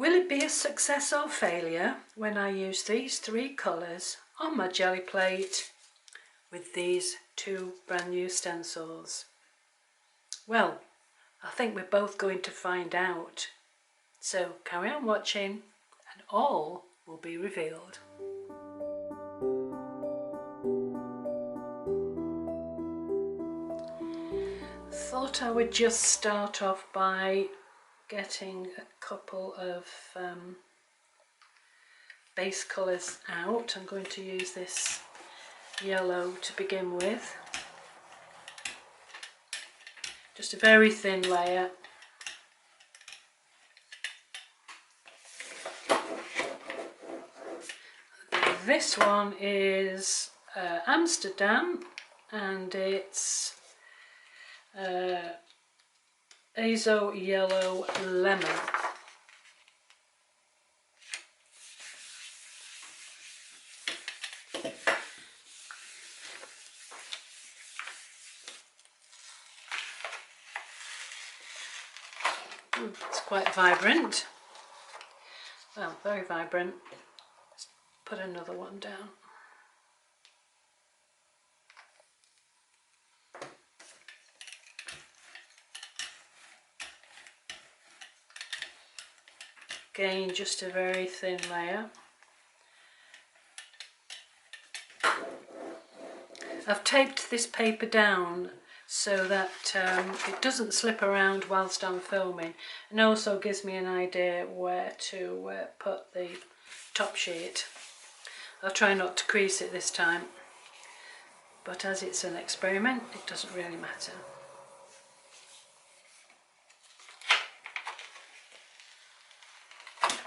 Will it be a success or failure when I use these three colours on my Gelli Plate with these two brand new stencils? Well, I think we're both going to find out. So carry on watching and all will be revealed. Thought I would just start off by getting a couple of base colours out. I'm going to use this yellow to begin with. Just a very thin layer. This one is Amsterdam and it's Azo Yellow Lemon. It's quite vibrant. Well, very vibrant. Let's put another one down. Again, just a very thin layer. I've taped this paper down so that it doesn't slip around whilst I'm filming, and also gives me an idea where to put the top sheet. I'll try not to crease it this time, but as it's an experiment, it doesn't really matter.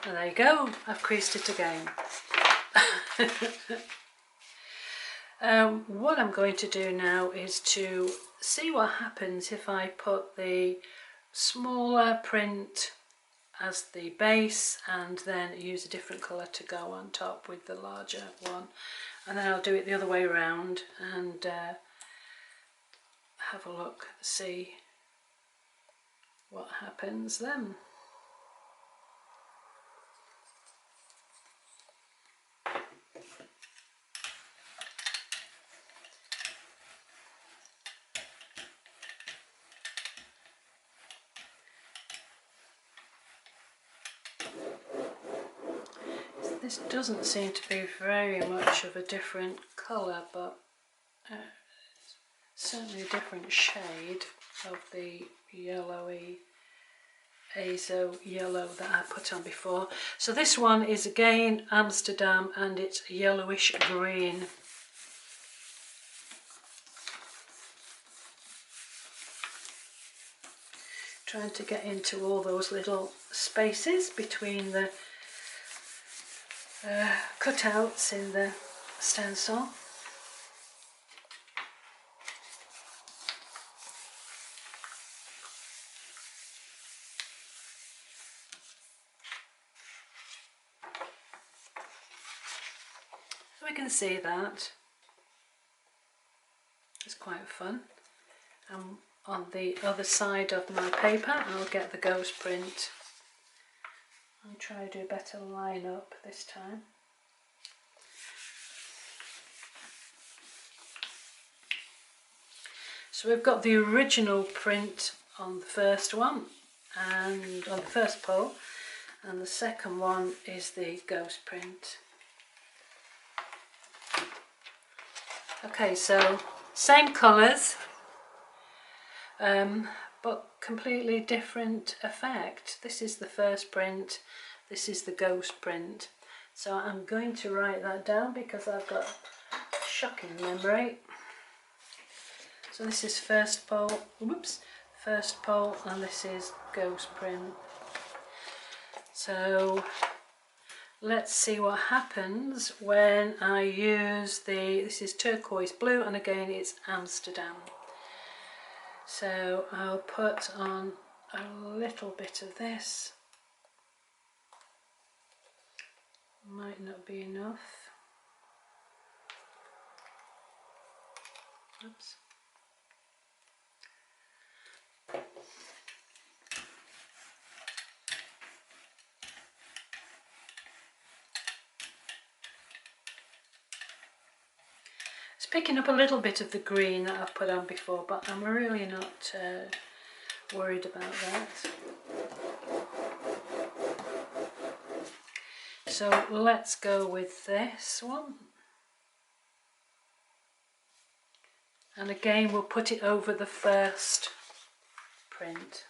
And there you go, I've creased it again. What I'm going to do now is to see what happens if I put the smaller print as the base and then use a different colour to go on top with the larger one, and then I'll do it the other way around and have a look, see what happens then. This doesn't seem to be very much of a different colour, but certainly a different shade of the yellowy Azo yellow that I put on before. So this one is again Amsterdam and it's yellowish green. Trying to get into all those little spaces between the cutouts in the stencil. So we can see that. It's quite fun. And on the other side of my paper I'll get the ghost print. I'll try to do a better line up this time. So we've got the original print on the first one and on the first pull, and the second one is the ghost print. Okay, so same colours, but completely different effect. This is the first print, this is the ghost print. So I'm going to write that down because I've got shocking memory. So this is first pull, whoops, first pull, and this is ghost print. So let's see what happens when I use this is turquoise blue, and again it's Amsterdam. So I'll put on a little bit of this. Might not be enough. Oops. picking up a little bit of the green that I've put on before, but I'm really not worried about that. So let's go with this one. And again, we'll put it over the first print.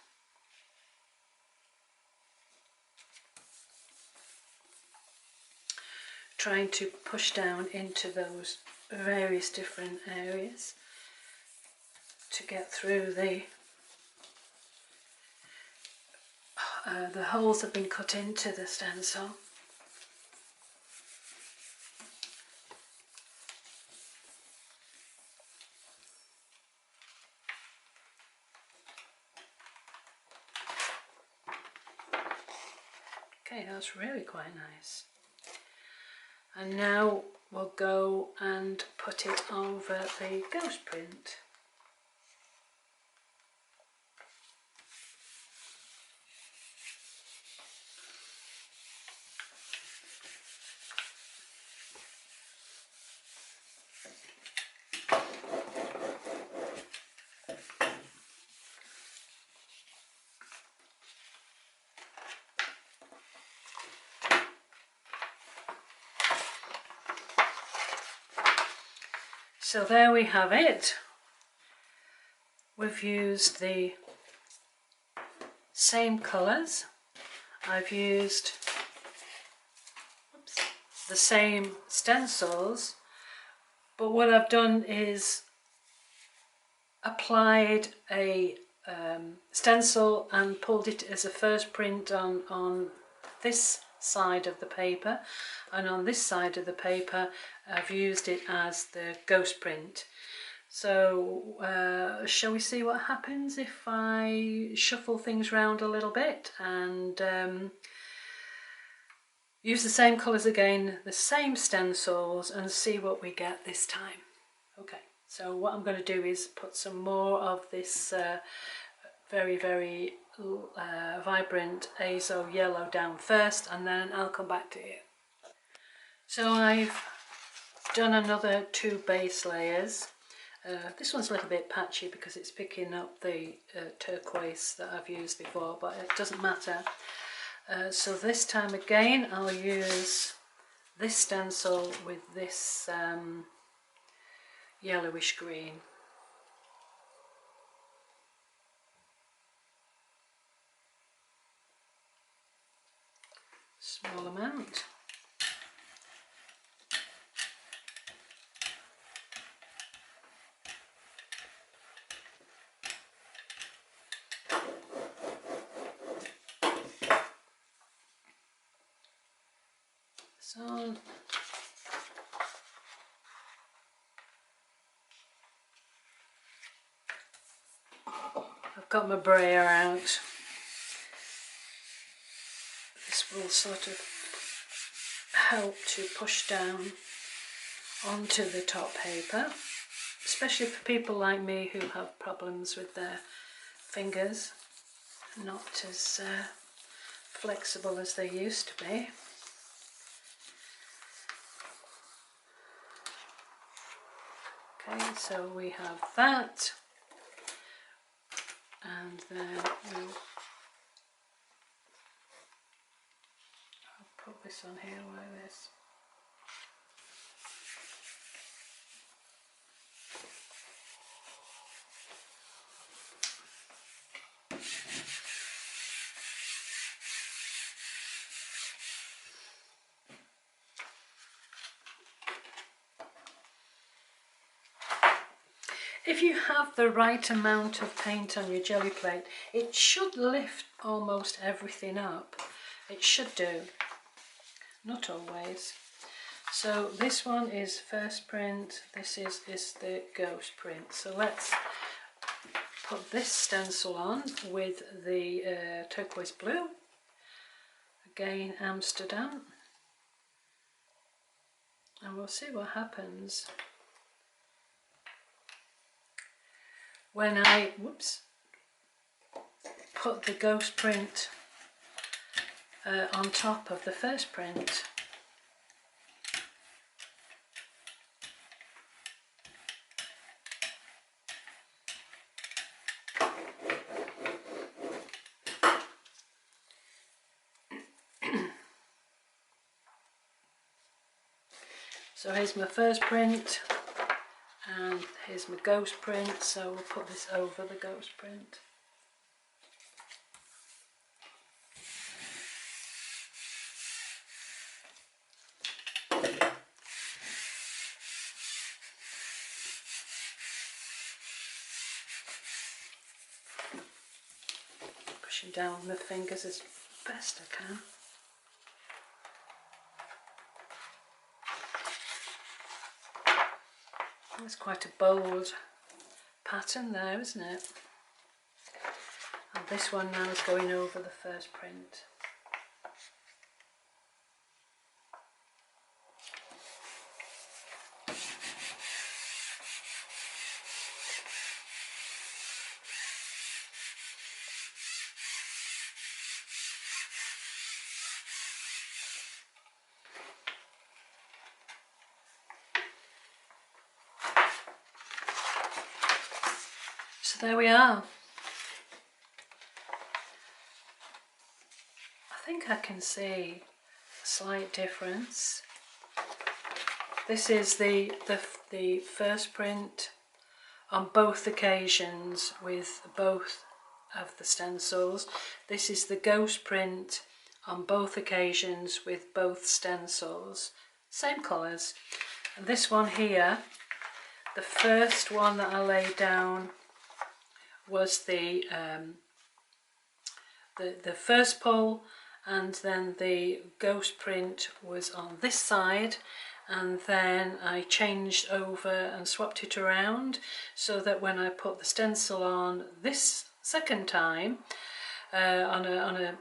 Trying to push down into those various different areas to get through the holes have been cut into the stencil. Okay, that's really quite nice. And now we'll go and put it over the ghost print. So there we have it. We've used the same colours. I've used the same stencils, but what I've done is applied a stencil and pulled it as a first print on this side of the paper, and on this side of the paper I've used it as the ghost print. So shall we see what happens if I shuffle things around a little bit and use the same colours again, the same stencils, and see what we get this time. Okay, so what I'm going to do is put some more of this very vibrant azo yellow down first, and then I'll come back to you. So I've done another 2 base layers. This one's a little bit patchy because it's picking up the turquoise that I've used before, but it doesn't matter. So this time again I'll use this stencil with this yellowish green. Small amount. So I've got my brayer out. This will sort of help to push down onto the top paper, especially for people like me who have problems with their fingers, not as flexible as they used to be. Okay, so we have that, and then I'll put this on here like this. If you have the right amount of paint on your Gelli plate, it should lift almost everything up. It should do. Not always. So this one is first print, this is the ghost print. So let's put this stencil on with the turquoise blue. Again, Amsterdam. And we'll see what happens when I put the ghost print on top of the first print. So here's my first print and here's my ghost print, so we'll put this over the ghost print. Pushing down with my fingers as best I can. That's quite a bold pattern there, isn't it? And this one now is going over the first print. So there we are. I think I can see a slight difference. This is the first print on both occasions with both of the stencils. This is the ghost print on both occasions with both stencils. Same colours. And this one here, the first one that I laid down was the first pull, and then the ghost print was on this side, and then I changed over and swapped it around so that when I put the stencil on this second time the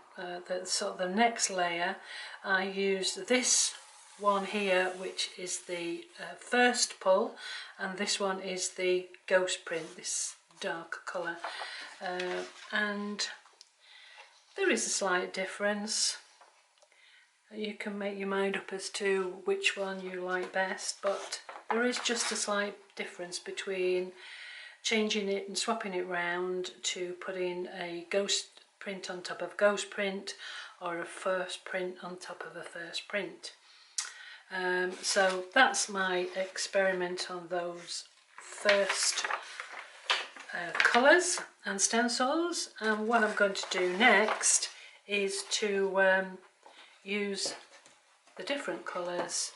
next layer, I used this one here, which is the first pull, and this one is the ghost print, this dark colour, and there is a slight difference. You can make your mind up as to which one you like best, but there is just a slight difference between changing it and swapping it round to putting a ghost print on top of ghost print or a first print on top of a first print. So that's my experiment on those first colours and stencils, and what I'm going to do next is to use the different colours,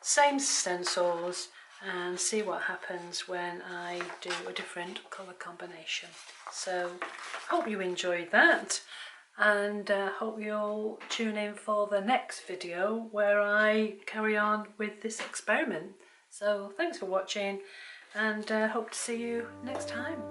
same stencils, and see what happens when I do a different colour combination. So hope you enjoyed that, and hope you'll tune in for the next video where I carry on with this experiment. So thanks for watching, and hope to see you next time.